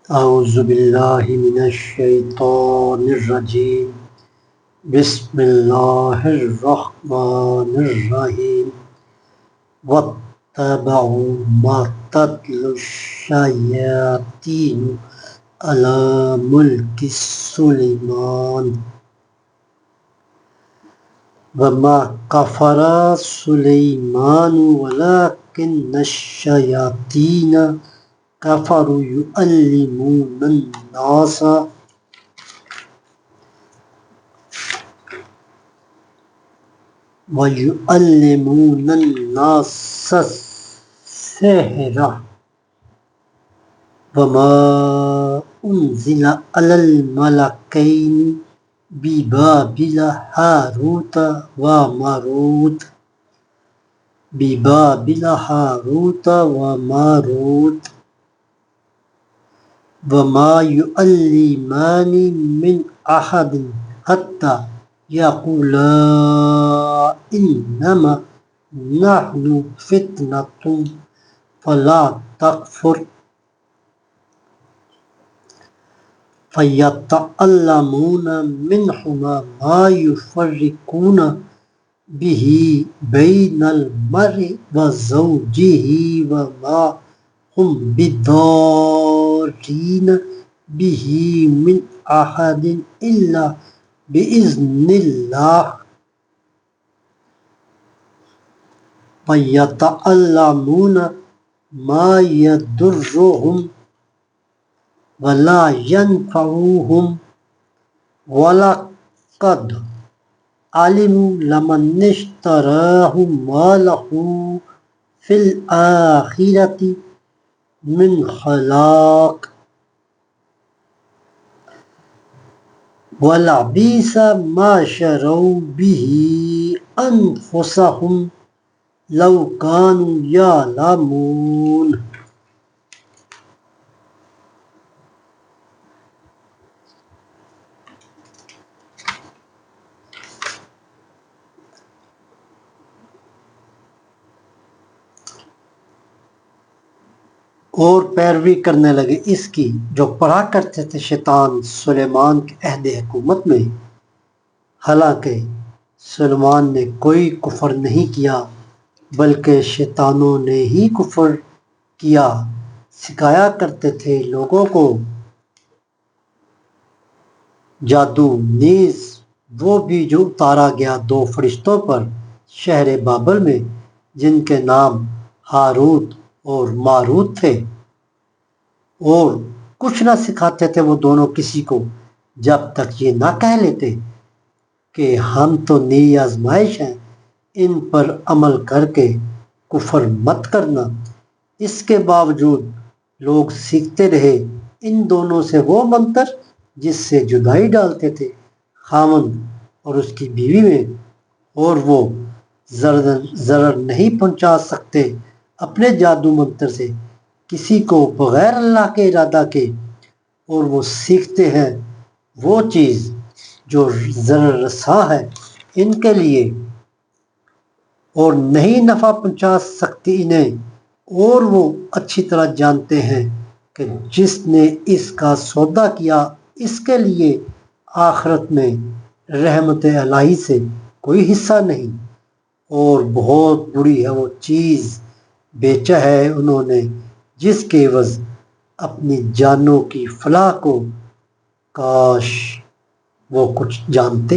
اعوذ باللہ من الشیطان الرجیم بسم اللہ الرحمن الرحیم واتبعوا ما تتلو الشیاطین علی ملک سلیمان وما کفر سلیمان ولکن الشیاطین کفروا یعلمون الناس السحر وما انزل على الملكين ببابل هاروت وماروت وما يعلمان من أحد حتى يقولا إنما نحن فتنة فلا تكفر فيتعلمون منهما ما يفرقون به بين المرء وزوجه وما هم بضارين به من أحد إلا بإذن الله ويتعلمون ما يضرهم ولا ينفعهم ولقد علموا لمن اشتراه ما له في الآخرة من خلاق ولبئس ما شروا به أنفسهم لو كانوا يعلمون۔ اور پیروی کرنے لگے اس کی جو پڑھا کرتے تھے شیطان سلیمان کے عہد حکومت میں، حالانکہ سلیمان نے کوئی کفر نہیں کیا بلکہ شیطانوں نے ہی کفر کیا۔ سکھایا کرتے تھے لوگوں کو جادو، نیز وہ بھی جو اتارا گیا دو فرشتوں پر شہر بابل میں، جن کے نام ہاروت اور ماروت تھے، اور کچھ نہ سکھاتے تھے وہ دونوں کسی کو جب تک یہ نہ کہہ لیتے کہ ہم تو نئی آزمائش ہیں، ان پر عمل کر کے کفر مت کرنا۔ اس کے باوجود لوگ سیکھتے رہے ان دونوں سے وہ منتر جس سے جدائی ڈالتے تھے خاوند اور اس کی بیوی میں، اور وہ ضرر نہیں پہنچا سکتے اپنے جادو منتر سے کسی کو بغیر اللہ کے ارادہ کے، اور وہ سیکھتے ہیں وہ چیز جو ضرر رساں ہے ان کے لیے اور نہیں نفع پہنچا سکتی انہیں، اور وہ اچھی طرح جانتے ہیں کہ جس نے اس کا سودا کیا اس کے لیے آخرت میں رحمت الہی سے کوئی حصہ نہیں، اور بہت بری ہے وہ چیز بیچا ہے انہوں نے جس کے عوض اپنی جانوں کی فلاح کو، کاش وہ کچھ جانتے۔